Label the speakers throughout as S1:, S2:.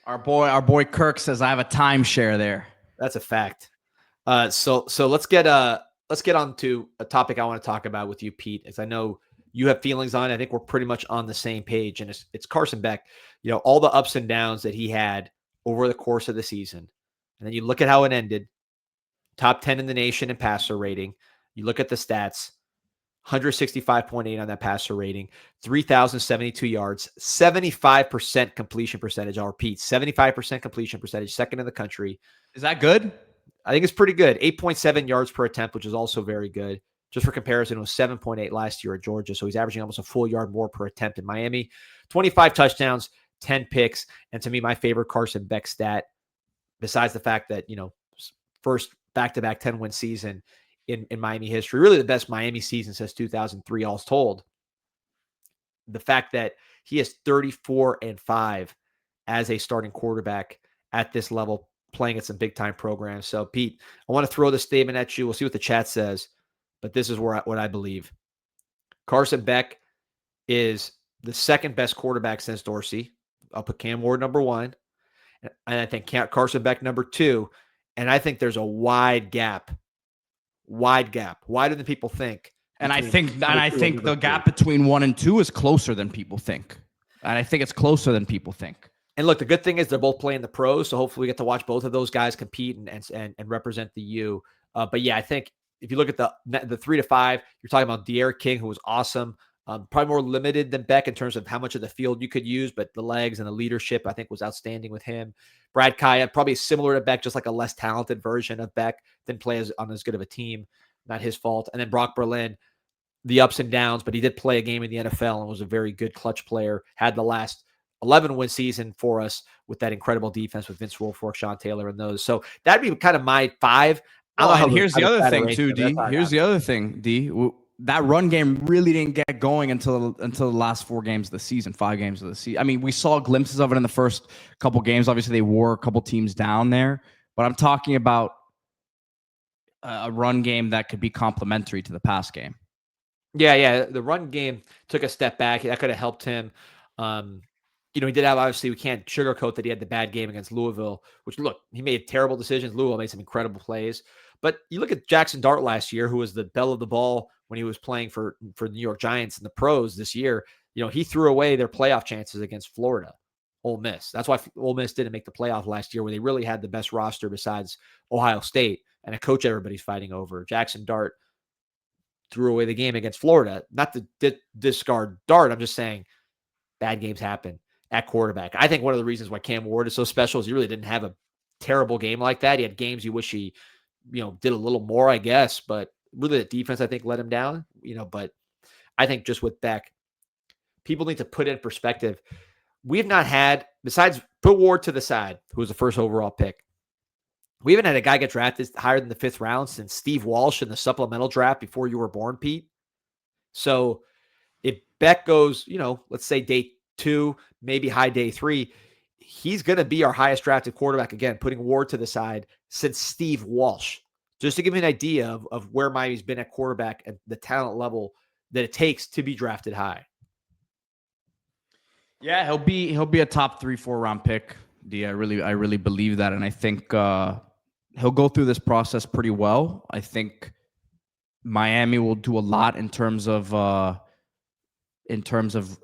S1: Our boy Kirk says I have a timeshare there.
S2: That's a fact. So let's get on to a topic I want to talk about with you, Pete, as I know you have feelings on it. I think we're pretty much on the same page, and it's Carson Beck. You know, all the ups and downs that he had over the course of the season, and then you look at how it ended. Top 10 in the nation in passer rating. You look at the stats. 165.8 on that passer rating, 3,072 yards, 75% completion percentage. I'll repeat, 75% completion percentage, second in the country.
S1: Is that good?
S2: I think it's pretty good. 8.7 yards per attempt, which is also very good. Just for comparison, it was 7.8 last year at Georgia. So he's averaging almost a full yard more per attempt in Miami. 25 touchdowns, 10 picks. And to me, my favorite Carson Beck stat, besides the fact that, first back-to-back 10-win season in Miami history, really the best Miami season since 2003, all told. The fact that he is 34-5 as a starting quarterback at this level, playing at some big-time programs. So, Pete, I want to throw this statement at you. We'll see what the chat says, but this is what I believe. Carson Beck is the second best quarterback since Dorsey. I'll put Cam Ward number 1, and I think Carson Beck number 2, and I think there's a wide gap, wider than people think.
S1: And I think the gap between 1 and 2 is closer than people think. And I think it's closer than people think.
S2: And look, the good thing is they're both playing the pros, so hopefully we get to watch both of those guys compete and represent the U. But yeah, I think if you look at the 3 to 5, you're talking about De'Aaron King, who was awesome. Probably more limited than Beck in terms of how much of the field you could use, but the legs and the leadership, I think, was outstanding with him. Brad Kaya, probably similar to Beck, just like a less talented version of Beck, didn't play on as good of a team. Not his fault. And then Brock Berlin, the ups and downs, but he did play a game in the NFL and was a very good clutch player. Had the last 11-win season for us with that incredible defense with Vince Wilfork, Sean Taylor, and those. So that'd be kind of my 5.
S1: And here's the other thing, too, D. Here's the other thing, D. That run game really didn't get going until the last 4 games of the season, 5 games of the season. I mean, we saw glimpses of it in the first couple games. Obviously, they wore a couple teams down there. But I'm talking about a run game that could be complementary to the pass game.
S2: Yeah. The run game took a step back. That could have helped him. He did have, obviously, we can't sugarcoat that he had the bad game against Louisville, which, look, he made terrible decisions. Louisville made some incredible plays. But you look at Jackson Dart last year, who was the belle of the ball when he was playing for the New York Giants in the pros this year. He threw away their playoff chances against Florida, Ole Miss. That's why Ole Miss didn't make the playoff last year, where they really had the best roster besides Ohio State and a coach everybody's fighting over. Jackson Dart threw away the game against Florida. Not to discard Dart. I'm just saying bad games happen at quarterback. I think one of the reasons why Cam Ward is so special is he really didn't have a terrible game like that. He had games you wish he, did a little more, I guess, but really the defense, I think, let him down, but I think just with Beck, people need to put it in perspective. We've not had, besides put Ward to the side, who was the first overall pick, we haven't had a guy get drafted higher than the 5th round since Steve Walsh in the supplemental draft before you were born, Pete. So if Beck goes, let's say day 2, maybe high day 3, he's going to be our highest drafted quarterback again, putting Ward to the side since Steve Walsh. Just to give you an idea of where Miami's been at quarterback and the talent level that it takes to be drafted high.
S1: Yeah, he'll be a top 3-4 round pick. D, I really believe that, and I think he'll go through this process pretty well. I think Miami will do a lot in terms of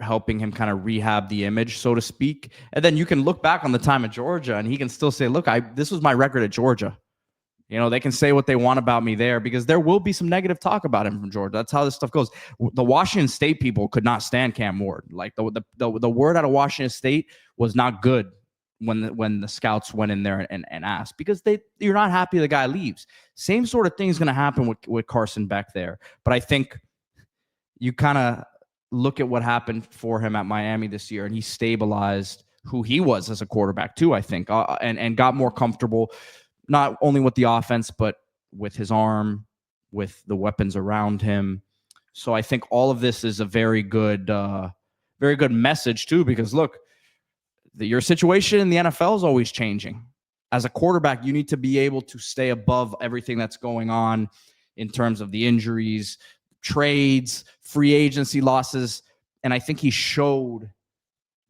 S1: helping him kind of rehab the image, so to speak. And then you can look back on the time at Georgia, and he can still say, "Look, this was my record at Georgia." They can say what they want about me there, because there will be some negative talk about him from Georgia. That's how this stuff goes. The Washington State people could not stand Cam Ward. Like the word out of Washington State was not good when the scouts went in there and asked, because you're not happy the guy leaves. Same sort of thing is going to happen with Carson Beck there. But I think you kind of look at what happened for him at Miami this year, and he stabilized who he was as a quarterback too, I think, and got more comfortable, not only with the offense, but with his arm, with the weapons around him. So I think all of this is a very good message too, because look, your situation in the NFL is always changing. As a quarterback, you need to be able to stay above everything that's going on in terms of the injuries, trades, free agency losses. And I think he showed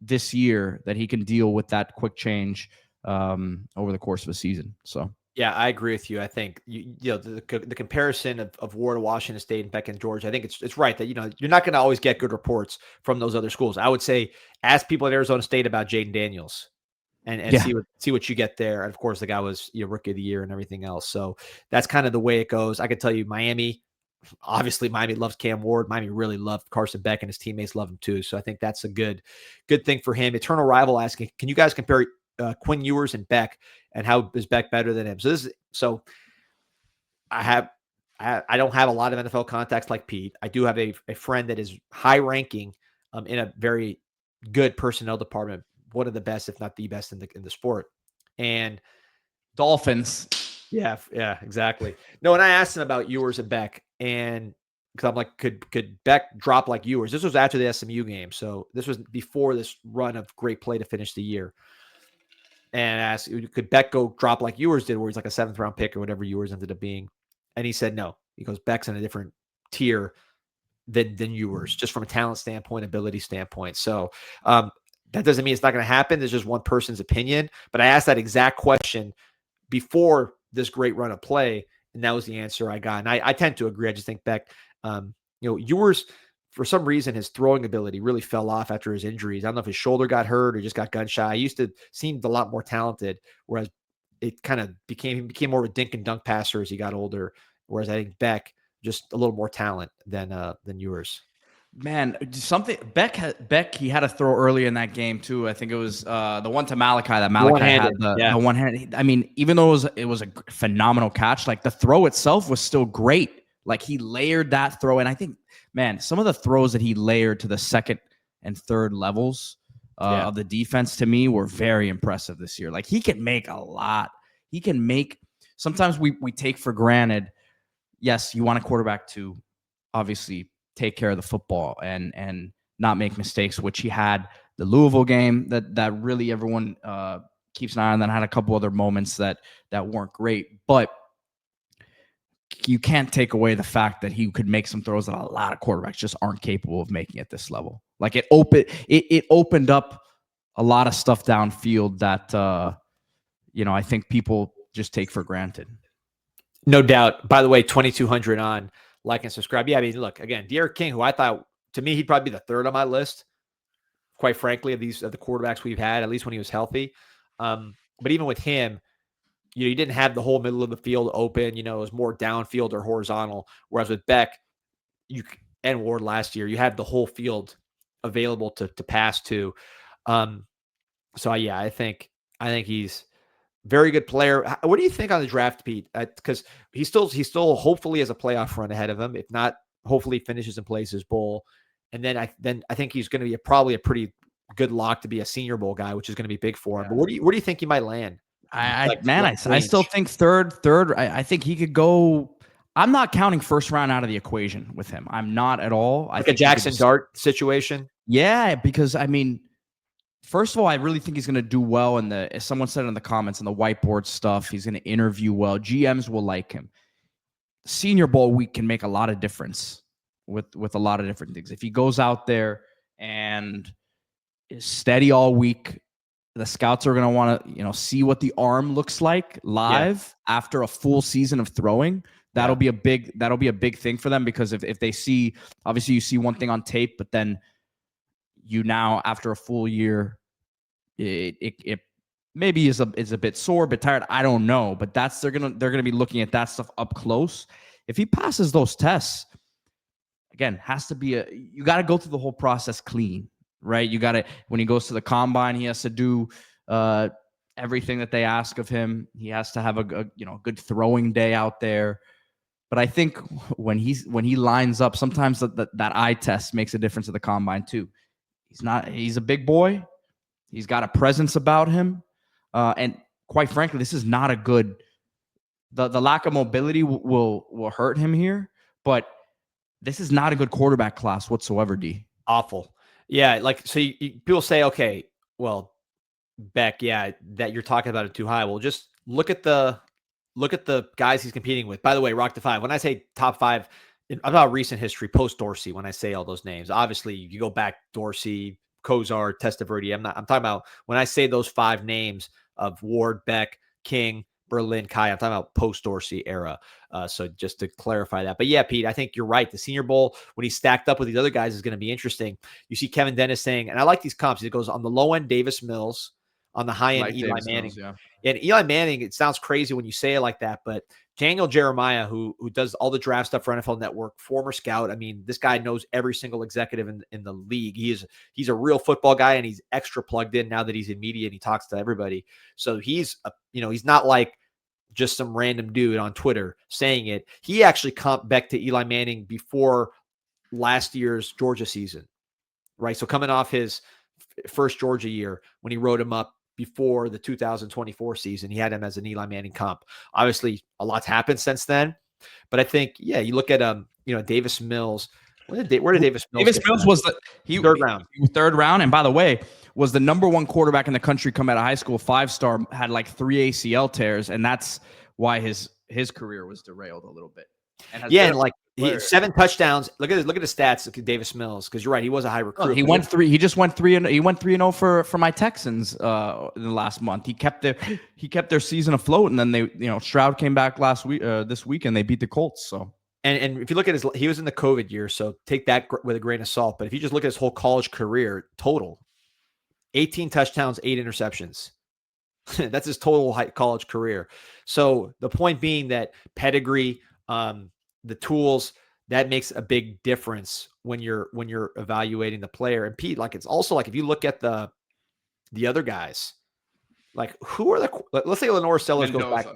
S1: this year that he can deal with that quick change over the course of a season. So.
S2: Yeah, I agree with you. I think the comparison of Ward, Washington State, and Beck and Georgia. I think it's right that you're not going to always get good reports from those other schools. I would say ask people at Arizona State about Jaden Daniels, and see what you get there. And of course, the guy was rookie of the year and everything else. So that's kind of the way it goes. I could tell you, Miami. Obviously, Miami loves Cam Ward. Miami really loved Carson Beck, and his teammates love him too. So I think that's a good thing for him. Eternal Rival asking, can you guys compare Quinn Ewers and Beck, and how is Beck better than him? So I don't have a lot of NFL contacts like Pete. I do have a friend that is high ranking in a very good personnel department, one of the best, if not the best in the sport. And
S1: Dolphins.
S2: Yeah, exactly. No, and I asked him about Ewers and Beck, and because I'm like, could Beck drop like Ewers? This was after the SMU game, so this was before this run of great play to finish the year. And asked, could Beck go drop like Ewers did, where he's like a 7th round pick or whatever Ewers ended up being? And he said no. He goes, Beck's in a different tier than Ewers, just from a talent standpoint, ability standpoint. So that doesn't mean it's not going to happen. There's just one person's opinion. But I asked that exact question before this great run of play, and that was the answer I got. And I tend to agree. I just think Beck, Ewers, for some reason, his throwing ability really fell off after his injuries. I don't know if his shoulder got hurt or just got gun shy. He used to seem a lot more talented, whereas it kind of became more of a dink and dunk passer as he got older. Whereas I think Beck just a little more talent than Ewers.
S1: Man, Beck, he had a throw early in that game too. I think it was the one to Malachi that Malachi had the one hand. I mean, even though it was a phenomenal catch, like the throw itself was still great. Like he layered that throw, and I think, man, some of the throws that he layered to the second and third levels of the defense to me were very impressive this year. Like he can make a lot. He can make. Sometimes we take for granted. Yes, you want a quarterback to obviously take care of the football and not make mistakes, which he had the Louisville game that really everyone keeps an eye on. Then had a couple other moments that weren't great, but you can't take away the fact that he could make some throws that a lot of quarterbacks just aren't capable of making at this level. Like it opened up a lot of stuff downfield that I think people just take for granted.
S2: No doubt. By the way, 2,200 on like and subscribe. Yeah, I mean, look, again, D'Eriq King, who I thought, to me, he'd probably be the third on my list, quite frankly, of the quarterbacks we've had, at least when he was healthy. But even with him, you didn't have the whole middle of the field open. It was more downfield or horizontal. Whereas with Beck and Ward last year, you had the whole field available to pass to. So yeah, I think he's very good player. What do you think on the draft, Pete? Because he still hopefully has a playoff run ahead of him. If not, hopefully finishes and plays his bowl. And then I think he's going to be probably a pretty good lock to be a Senior Bowl guy, which is going to be big for him. But where do you think he might land?
S1: I still think third. I think he could go. I'm not counting first round out of the equation with him. I'm not at all.
S2: Like a Jackson Dart situation.
S1: Yeah, because I mean, first of all, I really think he's going to do well as someone said in the comments, in the whiteboard stuff. He's going to interview well. GMs will like him. Senior Bowl week can make a lot of difference with a lot of different things. If he goes out there and is steady all week, the scouts are going to want to, see what the arm looks like live after a full season of throwing. That'll be a big thing for them, because if they see, obviously you see one thing on tape, but then now after a full year, it maybe is a bit sore, but tired. I don't know, but they're gonna be looking at that stuff up close. If he passes those tests, again, has to be you got to go through the whole process clean, right? You got to, when he goes to the combine, he has to do everything that they ask of him. He has to have a good throwing day out there. But I think when he lines up, sometimes that eye test makes a difference at the combine too. He's a big boy. He's got a presence about him. And quite frankly, this is not a good, the lack of mobility will hurt him here, but this is not a good quarterback class whatsoever, D.
S2: Awful. Yeah. Like, so people say, okay, well, Beck, that you're talking about it too high. Well, just look at the guys he's competing with. By the way, Rock the Five, when I say top five, I'm about recent history, post Dorsey, when I say all those names. Obviously, you go back Dorsey, Kozar, Testaverde. I'm talking about when I say those 5 names of Ward, Beck, King, Berlin, Kai, I'm talking about post-Dorsey era. So just to clarify that. But yeah, Pete, I think you're right. The Senior Bowl, when he's stacked up with these other guys, is going to be interesting. You see Kevin Dennis saying, and I like these comps. It goes on the low end, Davis Mills, on the high end,
S1: Like
S2: Eli
S1: Davis
S2: Manning.
S1: Mills, yeah.
S2: And Eli Manning, it sounds crazy when you say it like that, but Daniel Jeremiah, who does all the draft stuff for NFL Network, former scout. I mean, this guy knows every single executive in the league. He's a real football guy, and he's extra plugged in now that he's in media and he talks to everybody. So he's not like just some random dude on Twitter saying it. He actually comped Beck to Eli Manning before last year's Georgia season, right? So coming off his first Georgia year when he wrote him up before the 2024 season, he had him as an Eli Manning comp. Obviously, a lot's happened since then, but I think, yeah, you look at Davis Mills. Where did Davis Mills?
S1: Davis Mills was third round, and by the way, was the number 1 quarterback in the country come out of high school, 5-star, had like 3 ACL tears, and that's why his career was derailed a little bit.
S2: And like 7 touchdowns. Look at the stats. Look at Davis Mills, because you're right, he was a high recruit.
S1: He went 3-0 for my Texans in the last month. He kept their season afloat, and then they Stroud came back this week, and they beat the Colts. So.
S2: And if you look at he was in the COVID year, so take that with a grain of salt. But if you just look at his whole college career total, 18 touchdowns, 8 interceptions. That's his total college career. So the point being that pedigree, the tools, that makes a big difference when you're evaluating the player. And Pete, like, it's also like, if you look at the other guys, like, who are let's say Lenore Sellers goes back.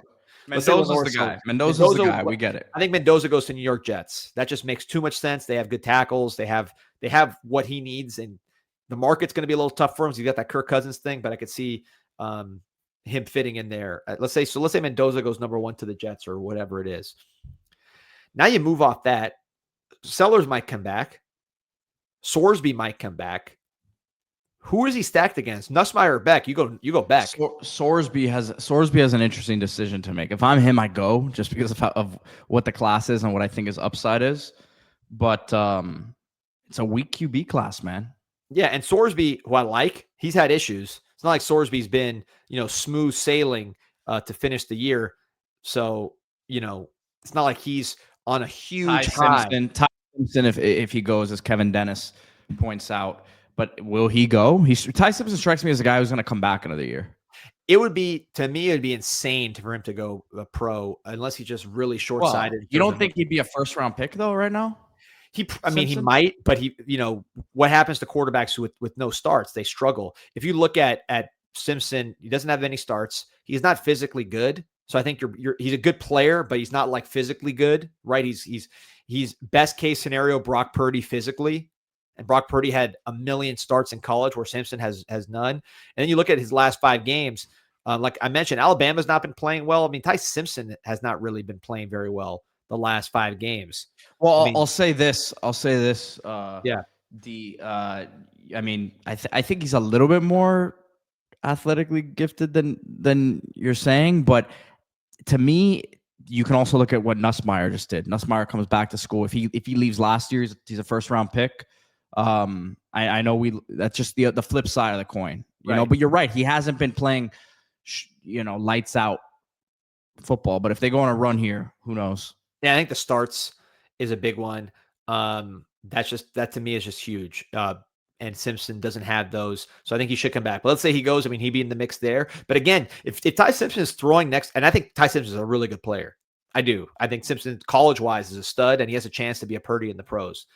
S1: Mendoza's the guy. Mendoza's the guy. We get it.
S2: I think Mendoza goes to New York Jets. That just makes too much sense. They have good tackles. They have what he needs, and the market's going to be a little tough for him. So you got that Kirk Cousins thing, but I could see him fitting in there. Let's say Mendoza goes number 1 to the Jets or whatever it is. Now you move off that. Sellers might come back. Sorsby might come back. Who is he stacked against? Nussmeier or Beck? You go Beck.
S1: Sorsby has an interesting decision to make. If I'm him, I go, just because of what the class is and what I think his upside is. But it's a weak QB class, man.
S2: Yeah, and Sorsby, who I like, he's had issues. It's not like Sorsby's been, smooth sailing to finish the year. So, it's not like he's on a huge high.
S1: Ty Simpson, if he goes, as Kevin Dennis points out. But will he go? Ty Simpson strikes me as a guy who's going to come back another year.
S2: To me, it would be insane for him to go pro unless he's just really short-sighted.
S1: You don't think he'd be a first-round pick, though, right now?
S2: He might, but what happens to quarterbacks with no starts? They struggle. If you look at Simpson, he doesn't have any starts. He's not physically good. So I think he's a good player, but he's not like physically good, right? He's best case scenario Brock Purdy physically. And Brock Purdy had 1 million starts in college, where Simpson has none. And then you look at his last 5 games. Like I mentioned, Alabama's not been playing well. I mean, Ty Simpson has not really been playing very well the last 5 games.
S1: Well, I'll say this.
S2: Yeah.
S1: I think he's a little bit more athletically gifted than you're saying, but to me, you can also look at what Nussmeier just did. Nussmeier comes back to school. If he leaves last year, he's a first-round pick. I know that's just the flip side of the coin, you know, but you're right. He hasn't been playing, lights out football, but if they go on a run here, who knows?
S2: Yeah. I think the starts is a big one. That to me is just huge. And Simpson doesn't have those. So I think he should come back. But let's say he goes, he'd be in the mix there. But again, if Ty Simpson is throwing next, and I think Ty Simpson is a really good player. I do. I think Simpson, college-wise, is a stud, and he has a chance to be a Purdy in the pros.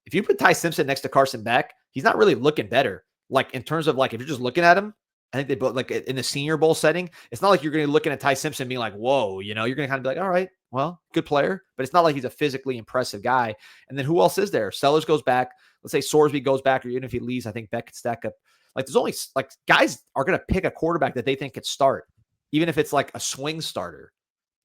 S2: If you put Ty Simpson next to Carson Beck, he's not really looking better. Like, in terms of, like, if you're just looking at him, I think they both, like, in the Senior Bowl setting, it's not like you're going to be looking at Ty Simpson being like, whoa, you're going to kind of be like, all right, well, good player. But it's not like he's a physically impressive guy. And then who else is there? Sellers goes back. Let's say Sorsby goes back, or even if he leaves, I think Beck could stack up. Like, there's only, like, guys are going to pick a quarterback that they think could start, even if it's like a swing starter.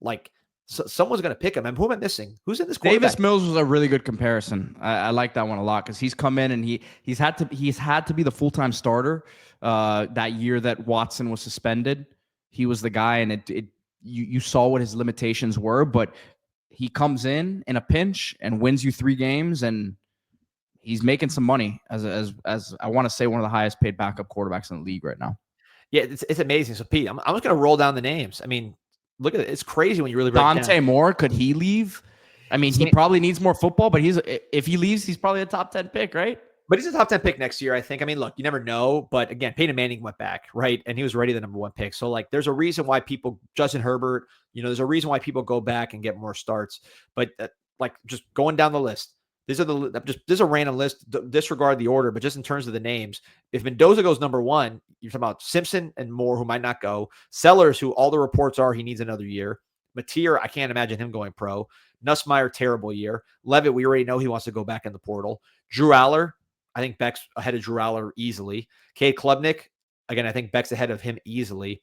S2: Like, someone's going to pick him. And who am I missing? Who's in this quarterback?
S1: Davis Mills was a really good comparison. I like that one a lot, because he's come in and he's had to be the full-time starter that year that Watson was suspended. He was the guy, and you saw what his limitations were, but he comes in a pinch and wins you 3 games, and he's making some money as I want to say one of the highest paid backup quarterbacks in the league right now.
S2: Yeah, it's amazing. So Pete, I'm just going to roll down the names. I mean, look at it. It's crazy when you really break it
S1: Dante
S2: down.
S1: Moore, could he leave? I mean, he probably needs more football, but if he leaves, he's probably a top 10 pick, right?
S2: But he's a top 10 pick next year, I think. I mean, look, you never know. But again, Peyton Manning went back, right? And he was already the number 1 pick. So, like, there's a reason why people, Justin Herbert, there's a reason why people go back and get more starts. But, like, just going down the list, this is a random list. Disregard the order, but just in terms of the names, if Mendoza goes number 1, you're talking about Simpson and Moore, who might not go. Sellers, who all the reports are he needs another year. Mateer, I can't imagine him going pro. Nussmeier, terrible year. Levitt, we already know he wants to go back in the portal. Drew Aller, I think Beck's ahead of Drew Aller easily. Cade Klubnik, again, I think Beck's ahead of him easily.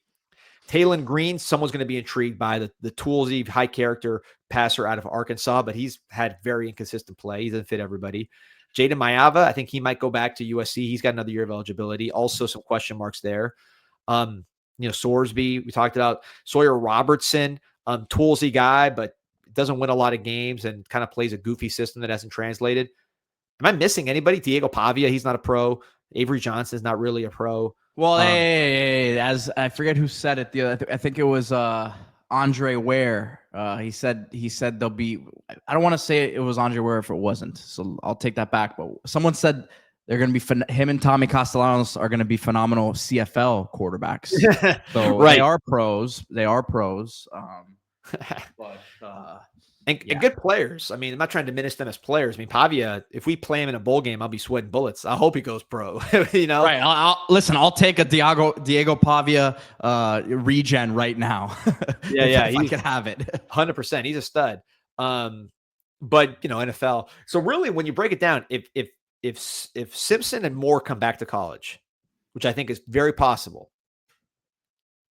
S2: Taylon Green, someone's going to be intrigued by the toolsy, high character passer out of Arkansas, but he's had very inconsistent play. He doesn't fit everybody. Jaden Mayava, I think he might go back to USC. He's got another year of eligibility. Also some question marks there. Sorsby, we talked about. Sawyer Robertson, toolsy guy, but doesn't win a lot of games and kind of plays a goofy system that hasn't translated. Am I missing anybody? Diego Pavia, he's not a pro. Avery Johnson's not really a pro.
S1: Well, as I forget who said it. I think it was Andre Ware. He said there'll be. I don't want to say it was Andre Ware if it wasn't. So I'll take that back. But someone said they're going to be him and Tommy Castellanos are going to be phenomenal CFL quarterbacks. So
S2: right.
S1: They are pros.
S2: And good players. I mean, I'm not trying to diminish them as players. I mean, Pavia, if we play him in a bowl game, I'll be sweating bullets. I hope he goes pro.
S1: Right. I'll take a Diego Pavia regen right now.
S2: Yeah.
S1: If I could have it.
S2: 100%. He's a stud. But NFL. So really, when you break it down, if Simpson and Moore come back to college, which I think is very possible,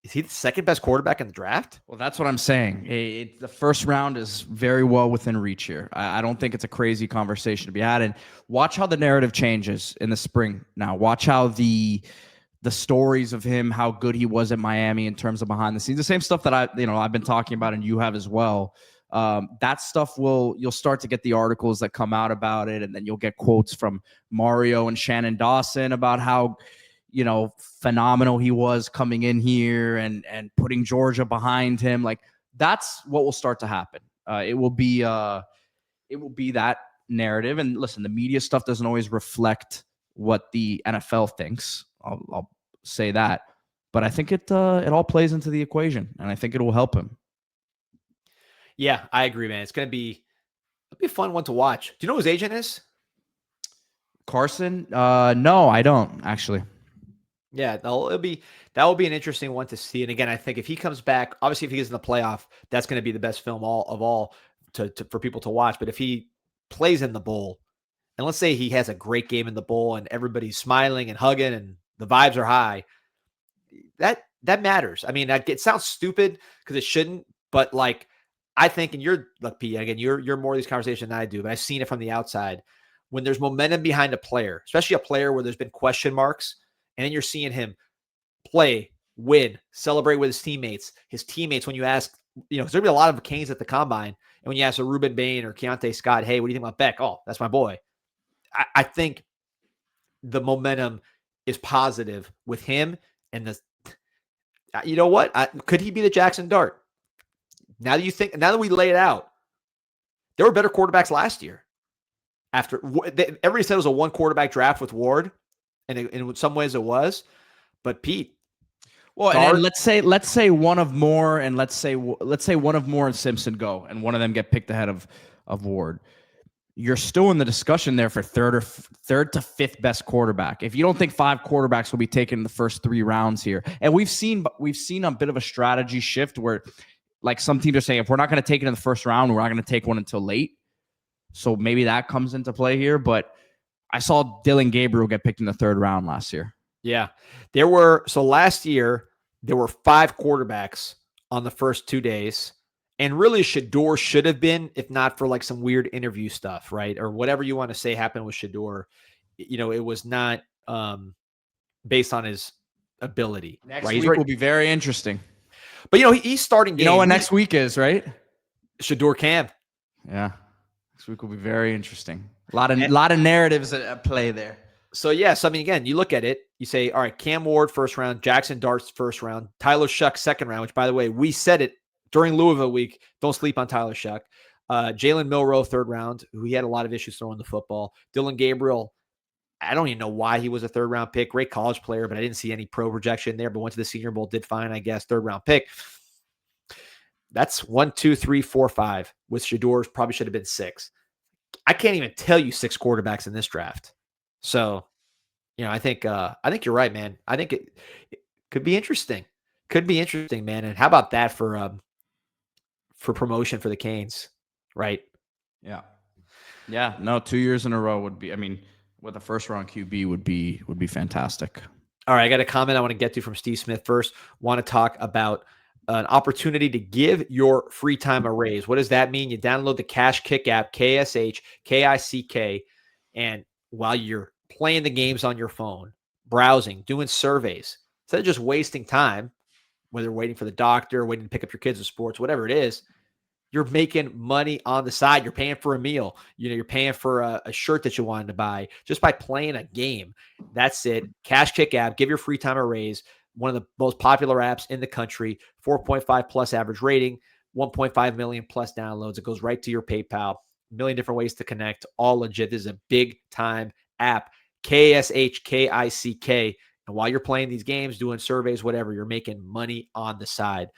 S2: is he the second best quarterback in the draft?
S1: Well, that's what I'm saying. The first round is very well within reach here. I don't think it's a crazy conversation to be had. And watch how the narrative changes in the spring. Now, watch how the stories of him, how good he was at Miami in terms of behind the scenes, the same stuff that I've been talking about and you have as well. That stuff you'll start to get the articles that come out about it, and then you'll get quotes from Mario and Shannon Dawson about how phenomenal he was coming in here and putting Georgia behind him. Like, that's what will start to happen. It will be that narrative. And listen, the media stuff doesn't always reflect what the NFL thinks. I'll say that, but I think it all plays into the equation, and I think it will help him.
S2: Yeah, I agree, man. It'll be a fun one to watch. Do you know who his agent is?
S1: Carson? No, I don't actually.
S2: Yeah, that will be an interesting one to see. And again, I think if he comes back, obviously if he gets in the playoff, that's going to be the best film of all for people to watch. But if he plays in the bowl, and let's say he has a great game in the bowl and everybody's smiling and hugging and the vibes are high, that matters. I mean, it sounds stupid because it shouldn't, but like, I think, and you're like, Pete, again, you're more of these conversations than I do, but I've seen it from the outside. When there's momentum behind a player, especially a player where there's been question marks, and then you're seeing him play, win, celebrate with his teammates. When you ask, there's going to be a lot of Canes at the combine, and when you ask a Ruben Bain or Keontae Scott, hey, what do you think about Beck? Oh, that's my boy. I think the momentum is positive with him, and you know what? Could he be the Jackson Dart? Now that we lay it out, there were better quarterbacks last year. Everybody said it was a one quarterback draft with Ward, and in some ways it was. But Pete,
S1: well, and let's say one of Moore and let's say one of Moore and Simpson go, and one of them get picked ahead of Ward. You're still in the discussion there for third to fifth best quarterback. If you don't think 5 quarterbacks will be taken in the first 3 rounds here, and we've seen a bit of a strategy shift where, like, some teams are saying, if we're not going to take it in the first round, we're not going to take one until late. So maybe that comes into play here. But I saw Dylan Gabriel get picked in the 3rd round last year.
S2: Yeah. Last year, there were 5 quarterbacks on the first 2 days. And really, Shedeur should have been, if not for like some weird interview stuff, right? Or whatever you want to say happened with Shedeur. It was not based on his ability.
S1: Next week will be very interesting.
S2: But, he's starting game.
S1: You know what next week is, right?
S2: Shedeur Cam.
S1: Yeah. Next week will be very interesting. lot of narratives at play there.
S2: So, yes, I mean, again, you look at it, you say, all right, Cam Ward, first round, Jackson Darts, first round, Tyler Shuck, second round, which, by the way, we said it during Louisville week. Don't sleep on Tyler Shuck. Jalen Milroe, third round, who he had a lot of issues throwing the football. Dylan Gabriel, I don't even know why he was a third round pick. Great college player, but I didn't see any pro projection there, but went to the Senior Bowl, did fine, I guess, third round pick. That's 1, 2, 3, 4, 5. With Shador's probably should have been 6. I can't even tell you 6 quarterbacks in this draft. So, I think you're right, man. I think it could be interesting. Could be interesting, man. And how about that for promotion for the Canes, right?
S1: Yeah. Yeah. No, 2 years in a row would be, I mean, with a first round QB would be fantastic.
S2: All right. I got a comment I want to get to from Steve Smith first. Want to talk about an opportunity to give your free time a raise. What does that mean? You download the KashKick app, KashKick, and while you're playing the games on your phone, browsing, doing surveys, instead of just wasting time, whether waiting for the doctor, waiting to pick up your kids at sports, whatever it is, you're making money on the side. You're paying for a meal. You're paying for a shirt that you wanted to buy just by playing a game. That's it. KashKick app. Give your free time a raise. One of the most popular apps in the country. 4.5 plus average rating. 1.5 million plus downloads. It goes right to your PayPal. A million different ways to connect. All legit. This is a big time app. KashKick. And while you're playing these games, doing surveys, whatever, you're making money on the side.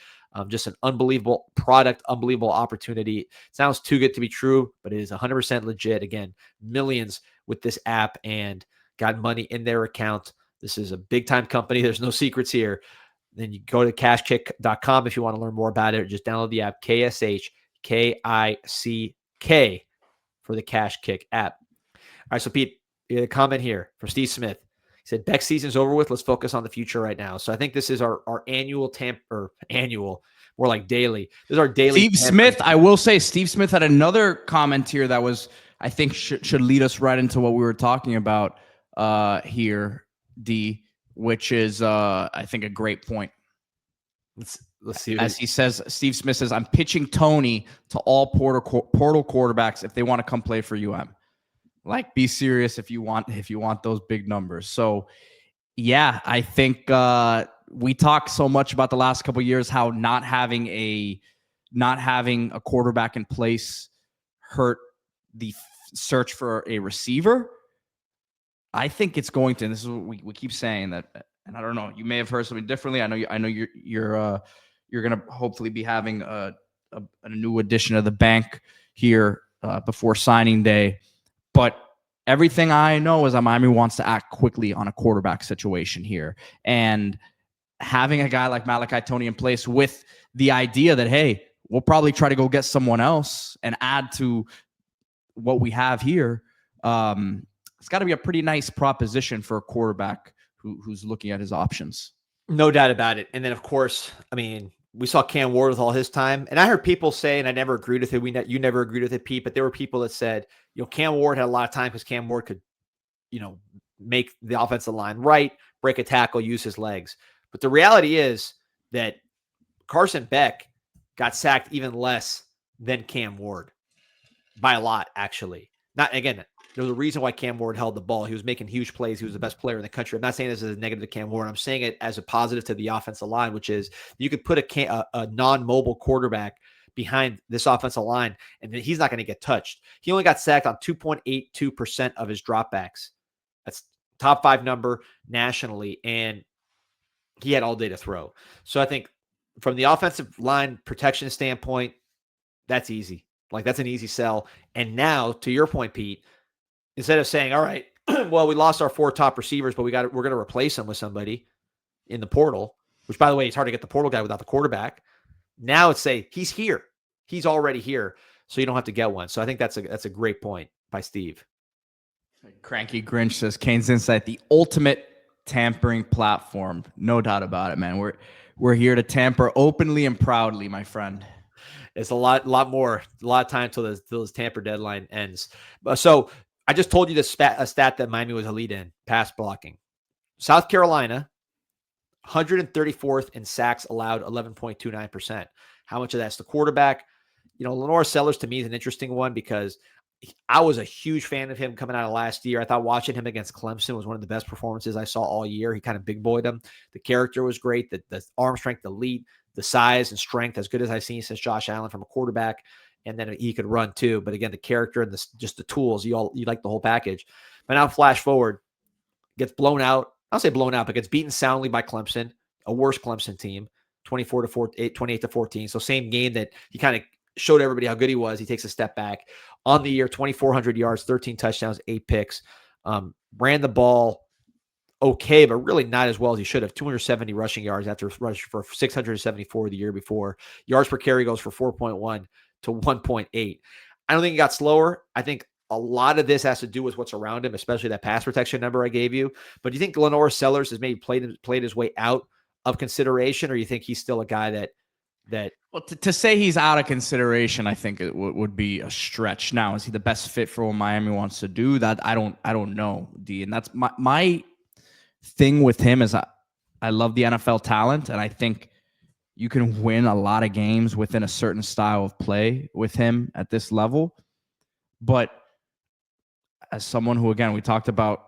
S2: Just an unbelievable product, unbelievable opportunity. It sounds too good to be true, but it is 100% legit. Again, millions with this app and got money in their account. This is a big time company. There's no secrets here. Then you go to cashkick.com if you want to learn more about it. Or just download the app, KashKick for the KashKick app. All right, so Pete, you had a comment here from Steve Smith. He said, Beck's season's over with. Let's focus on the future right now. So I think this is our annual more like daily. This is our daily.
S1: Steve Smith, I will say, Steve Smith had another comment here that was, I think, should lead us right into what we were talking about here, D, which is, I think, a great point.
S2: Let's see.
S1: As he says, Steve Smith says, I'm pitching Tony to all portal quarterbacks if they want to come play for UM. Like, be serious if you want those big numbers. So, yeah, I think we talked so much about the last couple of years how not having a quarterback in place hurt the search for a receiver. I think it's going to. And this is what we keep saying that, and I don't know. You may have heard something differently. I know you're going to hopefully be having a new addition of the bank here before signing day. But everything I know is that Miami wants to act quickly on a quarterback situation here. And having a guy like Malachi Tony in place with the idea that, hey, we'll probably try to go get someone else and add to what we have here. It's got to be a pretty nice proposition for a quarterback who's looking at his options.
S2: No doubt about it. And then, of course, I mean, we saw Cam Ward with all his time. And I heard people say, and I never agreed with it. You never agreed with it, Pete, but there were people that said, Cam Ward had a lot of time because Cam Ward could, make the offensive line right, break a tackle, use his legs. But the reality is that Carson Beck got sacked even less than Cam Ward by a lot, actually. There's a reason why Cam Ward held the ball. He was making huge plays. He was the best player in the country. I'm not saying this as a negative to Cam Ward. I'm saying it as a positive to the offensive line, which is you could put a non-mobile quarterback behind this offensive line, and he's not going to get touched. He only got sacked on 2.82% of his dropbacks. That's top 5 number nationally, and he had all day to throw. So I think from the offensive line protection standpoint, that's easy. Like, that's an easy sell. And now, to your point, Pete, instead of saying, all right, well, we lost our 4 top receivers, but we're going to replace them with somebody in the portal, which, by the way, it's hard to get the portal guy without the quarterback. Now it's say he's here. He's already here. So you don't have to get one. So I think that's a great point by Steve.
S1: Cranky Grinch says CanesInSight, the ultimate tampering platform. No doubt about it, man. We're here to tamper openly and proudly, my friend.
S2: It's a lot of time till this tamper deadline ends. So I just told you a stat that Miami was a lead in pass blocking. South Carolina, 134th in sacks allowed, 11.29%. How much of that's the quarterback? Lenore Sellers to me is an interesting one because I was a huge fan of him coming out of last year. I thought watching him against Clemson was one of the best performances I saw all year. He kind of big boyed him. The character was great. The arm strength, elite, the size and strength, as good as I've seen since Josh Allen from a quarterback. And then he could run too. But again, the character and just the tools, you like the whole package. But now flash forward, gets blown out. I'll say blown out, but gets beaten soundly by Clemson, a worse Clemson team, 28-14. So same game that he kind of showed everybody how good he was. He takes a step back. On the year, 2,400 yards, 13 touchdowns, 8 picks. Ran the ball okay, but really not as well as he should have. 270 rushing yards after rushing for 674 the year before. Yards per carry goes from 4.1 to 1.8. I don't think he got slower. I think a lot of this has to do with what's around him, especially that pass protection number I gave you. But do you think Lenore Sellers has maybe played his way out of consideration, or you think he's still a guy that
S1: well, to say he's out of consideration, I think it would be a stretch. Now, is he the best fit for what Miami wants to do? That I don't know, D. And that's my thing with him is I love the NFL talent, and I think you can win a lot of games within a certain style of play with him at this level. But as someone who, again, we talk about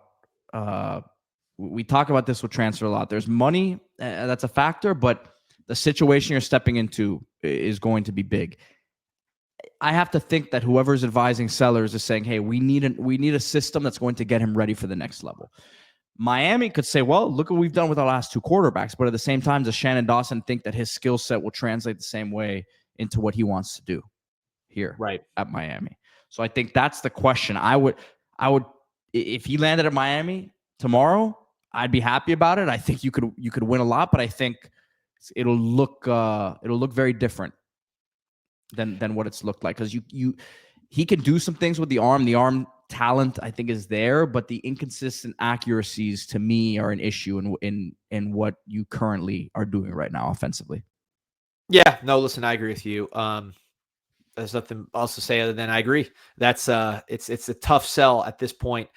S1: this with transfer a lot. There's money, that's a factor, but the situation you're stepping into is going to be big. I have to think that whoever's advising Sellers is saying, hey, we need a system that's going to get him ready for the next level. Miami could say, well, look what we've done with our last 2 quarterbacks. But at the same time, does Shannon Dawson think that his skill set will translate the same way into what he wants to do here at Miami? So I think that's the question. I would, if he landed at Miami tomorrow, I'd be happy about it. I think you could win a lot, but I think it'll look very different than what it's looked like, because he can do some things with the arm. The arm talent, I think, is there, but the inconsistent accuracies to me are an issue in what you currently are doing right now offensively.
S2: Yeah, no, listen, I agree with you. There's nothing else to say other than I agree. That's it's a tough sell at this point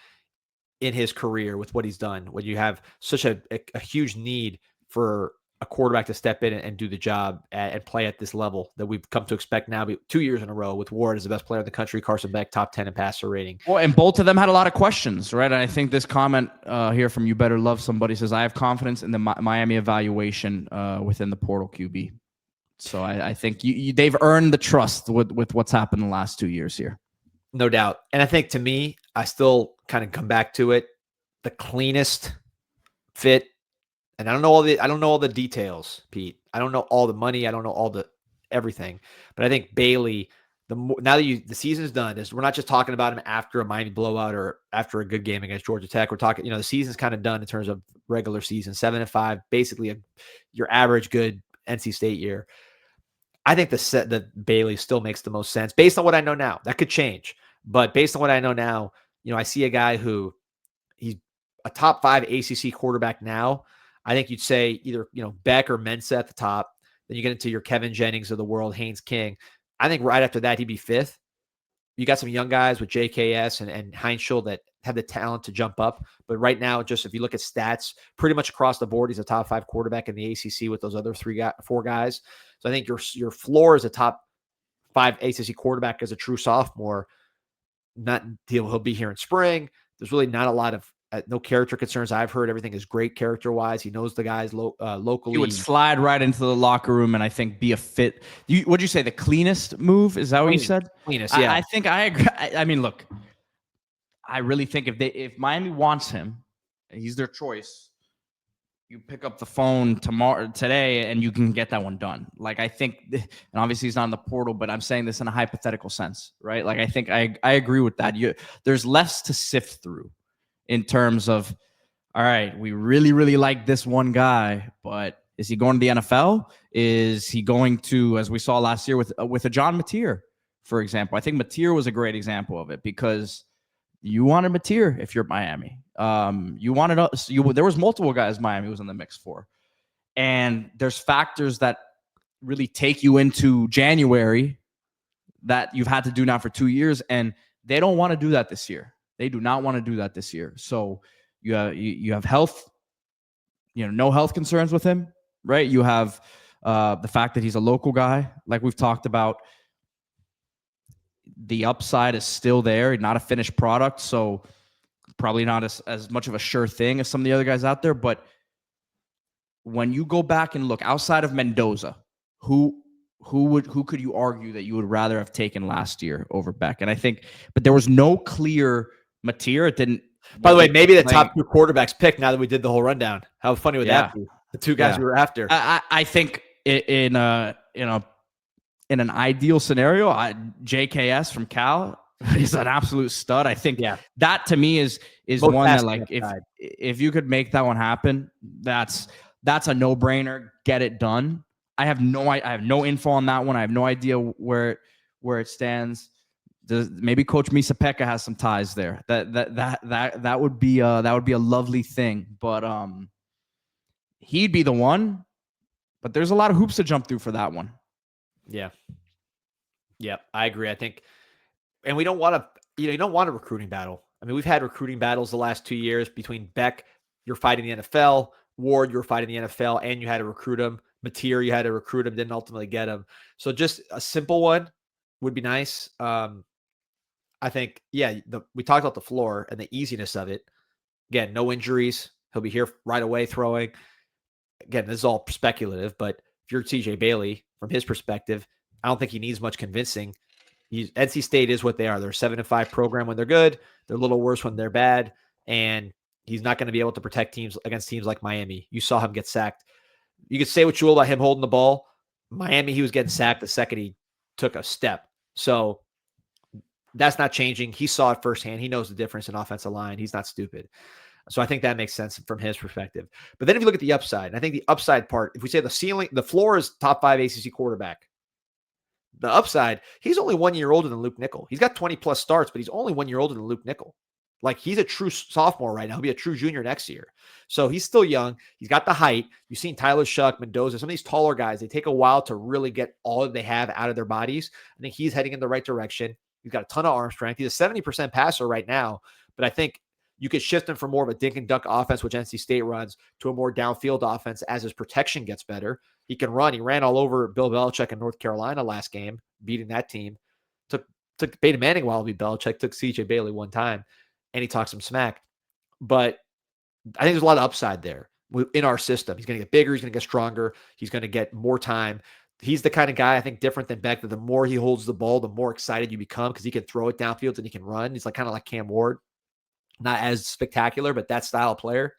S2: in his career with what he's done, when you have such a huge need for a quarterback to step in and do the job and play at this level that we've come to expect now 2 years in a row, with Ward as the best player in the country, Carson Beck top 10 in passer rating.
S1: Well, and both of them had a lot of questions, right? And I think this comment here from You Better Love Somebody says, I have confidence in the Miami evaluation within the portal QB. So I think they've earned the trust with what's happened the last 2 years here.
S2: No doubt. And I think, to me, I still kind of come back to it, the cleanest fit. And I don't know all the details, Pete. I don't know all the money. I don't know all the everything. But I think Bailey, now that the season's done, we're not just talking about him after a Miami blowout or after a good game against Georgia Tech. We're talking, the season's kind of done in terms of regular season, 7-5, basically your average good NC State year. I think that Bailey still makes the most sense based on what I know now. That could change, but based on what I know now, I see a guy who he's a top 5 ACC quarterback now. I think you'd say either, Beck or Mensah at the top. Then you get into your Kevin Jennings of the world, Haynes King. I think right after that, he'd be 5th. You got some young guys with JKS and Heinschel that have the talent to jump up. But right now, just if you look at stats, pretty much across the board, he's a top 5 quarterback in the ACC with those other 4 guys. So I think your floor is a top 5 ACC quarterback as a true sophomore. Not until he'll be here in spring. There's really not a lot of no character concerns I've heard. Everything is great character-wise. He knows the guys locally.
S1: He would slide right into the locker room and I think be a fit. What'd you say, the cleanest move? Is that what you said?
S2: Cleanest, yeah.
S1: I think I agree. I mean, look, I really think if Miami wants him, he's their choice. You pick up the phone today, and you can get that one done. Like, I think, and obviously he's not in the portal, but I'm saying this in a hypothetical sense, right? Like, I think I agree with that. There's less to sift through in terms of, all right, we really, really like this one guy, but is he going to the NFL? Is he going to, as we saw last year with a John Mateer, for example? I think Mateer was a great example of it, because you wanted Mateer if you're Miami. There was multiple guys Miami was in the mix for. And there's factors that really take you into January that you've had to do now for 2 years, and they don't want to do that this year. They do not want to do that this year. So you have health, no health concerns with him, right? You have the fact that he's a local guy, like we've talked about. the upside is still there, not a finished product. So probably not as much of a sure thing as some of the other guys out there. But when you go back and look outside of Mendoza, who could you argue that you would rather have taken last year over Beck? And I think, but there was no clear material. It didn't.
S2: By the way, maybe the top 2 quarterbacks picked now that we did the whole rundown. How funny would that be? The 2 guys we were after.
S1: I think in an ideal scenario, JKS from Cal is an absolute stud. I think that to me is most one that, like, if you could make that one happen, that's a no-brainer. Get it done. I have no info on that one. I have no idea where it stands. Maybe Coach Misapeka has some ties there. That would be a lovely thing. But he'd be the one. But there's a lot of hoops to jump through for that one.
S2: Yeah, I agree. I think, and we don't want to. You don't want a recruiting battle. I mean, we've had recruiting battles the last 2 years between Beck, you're fighting the NFL, Ward, you're fighting the NFL, and you had to recruit him. Mateer, you had to recruit him, didn't ultimately get him. So just a simple one would be nice. I think, we talked about the floor and the easiness of it. Again, no injuries. He'll be here right away throwing. Again, this is all speculative, but if you're TJ Bailey, from his perspective, I don't think he needs much convincing. NC State is what they are. They're a 7-5 program when they're good. They're a little worse when they're bad. And he's not going to be able to protect teams against teams like Miami. You saw him get sacked. You could say what you will about him holding the ball. Miami, he was getting sacked the second he took a step. So that's not changing. He saw it firsthand. He knows the difference in offensive line. He's not stupid. So I think that makes sense from his perspective. But then if you look at the upside, and I think the upside part, if we say the floor is top 5 ACC quarterback. The upside, he's only 1 year older than Luke Nickel. He's got 20 plus starts, but he's only 1 year older than Luke Nickel. Like, he's a true sophomore right now. He'll be a true junior next year. So he's still young. He's got the height. You've seen Tyler Shuck, Mendoza, some of these taller guys, they take a while to really get all that they have out of their bodies. I think he's heading in the right direction. He's got a ton of arm strength. He's a 70% passer right now, but I think you could shift him from more of a dink and dunk offense, which NC State runs, to a more downfield offense as his protection gets better. He can run. He ran all over Bill Belichick in North Carolina last game, beating that team. Took Peyton Manning while he beat Belichick, took CJ Bailey one time, and he talked some smack. But I think there's a lot of upside there in our system. He's going to get bigger. He's going to get stronger. He's going to get more time. He's the kind of guy, I think, different than Beck, that the more he holds the ball, the more excited you become because he can throw it downfield and he can run. He's like kind of like Cam Ward. Not as spectacular, but that style of player.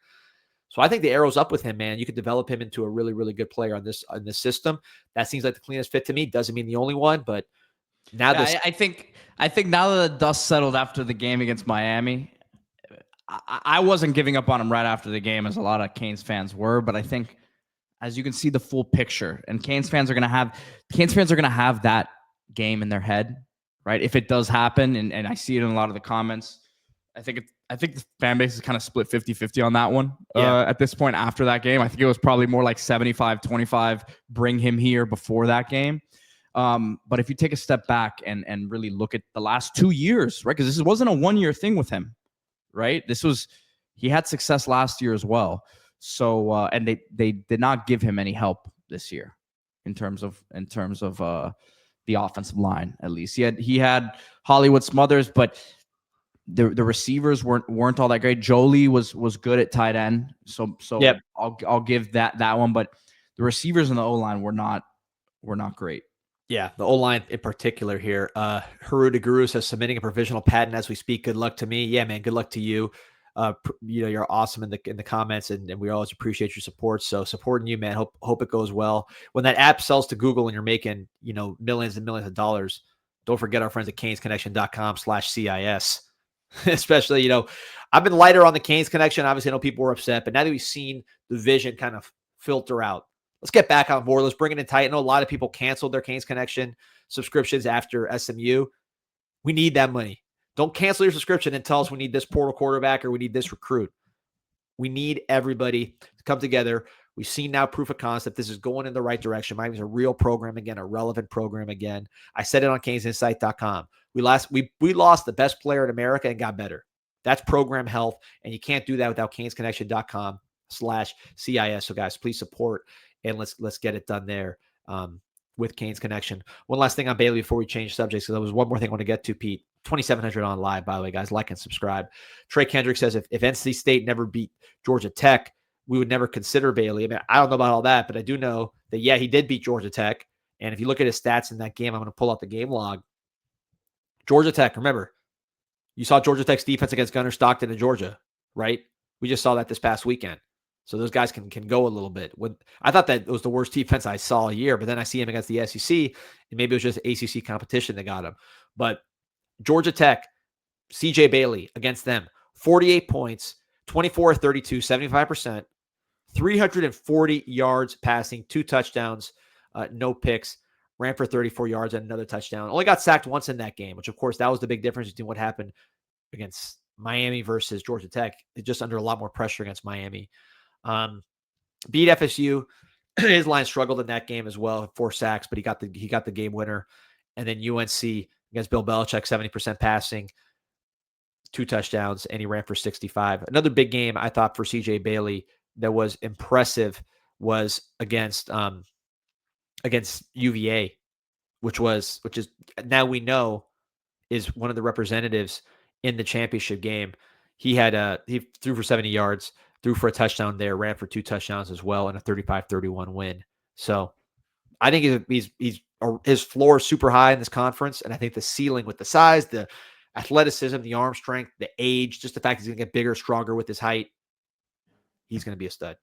S2: So I think the arrow's up with him, man. You could develop him into a really, really good player on this system. That seems like the cleanest fit to me. Doesn't mean the only one, but now
S1: I think now that the dust settled after the game against Miami, I wasn't giving up on him right after the game as a lot of Canes fans were, but I think as you can see the full picture, and Canes fans are going to have that game in their head, right? If it does happen, and I see it in a lot of the comments, I think the fan base is kind of split 50-50 on that one. At this point after that game. I think it was probably more like 75-25, bring him here before that game. But if you take a step back and really look at the last 2 years, right? Because this wasn't a 1 year thing with him, right? He had success last year as well. So, and they did not give him any help this year in terms of the offensive line, at least. He had Hollywood Smothers, but the receivers weren't all that great. Jolie was good at tight end, so yep. I'll give that one. But the receivers and the O-line were not great.
S2: Yeah, the O-line in particular here. Haru DeGuru says submitting a provisional patent as we speak. Good luck to me. Yeah, man. Good luck to you. You're awesome in the comments, and we always appreciate your support. So supporting you, man. Hope it goes well. When that app sells to Google and you're making millions and millions of dollars, don't forget our friends at CanesConnection.com/CIS. Especially, I've been lighter on the Canes Connection. Obviously, I know people were upset, but now that we've seen the vision kind of filter out, let's get back on board. Let's bring it in tight. I know a lot of people canceled their Canes Connection subscriptions after SMU. We need that money. Don't cancel your subscription and tell us we need this portal quarterback or we need this recruit. We need everybody to come together. We've seen now proof of concept. This is going in the right direction. Miami's a real program again, a relevant program again. I said it on CanesInSight.com. We lost the best player in America and got better. That's program health, and you can't do that without CanesConnection.com/CIS. So guys, please support and let's get it done there. with Canes connection. One last thing on Bailey before we change subjects, because there was one more thing I want to get to, Pete. 2,700 on live, by the way, guys. Like and subscribe. Trey Kendrick says if NC State never beat Georgia Tech, we would never consider Bailey. I mean, I don't know about all that, but I do know that, yeah, he did beat Georgia Tech. And if you look at his stats in that game, I'm going to pull out the game log. Georgia Tech, remember, you saw Georgia Tech's defense against Gunnar Stockton in Georgia, right? We just saw that this past weekend. So those guys can go a little bit. I thought that was the worst defense I saw all year, but then I see him against the SEC, and maybe it was just ACC competition that got him. But Georgia Tech, CJ Bailey against them, 48 points, 24-32, 75%, 340 yards passing, 2 touchdowns, no picks, ran for 34 yards and another touchdown. Only got sacked once in that game, which, of course, that was the big difference between what happened against Miami versus Georgia Tech. It's just under a lot more pressure against Miami. Beat FSU. His line struggled in that game as well, 4 sacks, but he got the game winner. And then UNC against Bill Belichick, 70% passing, 2 touchdowns, and he ran for 65. Another big game I thought for CJ Bailey that was impressive was against UVA, which is now we know is one of the representatives in the championship game. He threw for 70 yards, threw for a touchdown there, ran for 2 touchdowns as well, and a 35-31 win. So I think his floor is super high in this conference, and I think the ceiling with the size, the athleticism, the arm strength, the age, just the fact he's going to get bigger, stronger with his height, he's going to be a stud.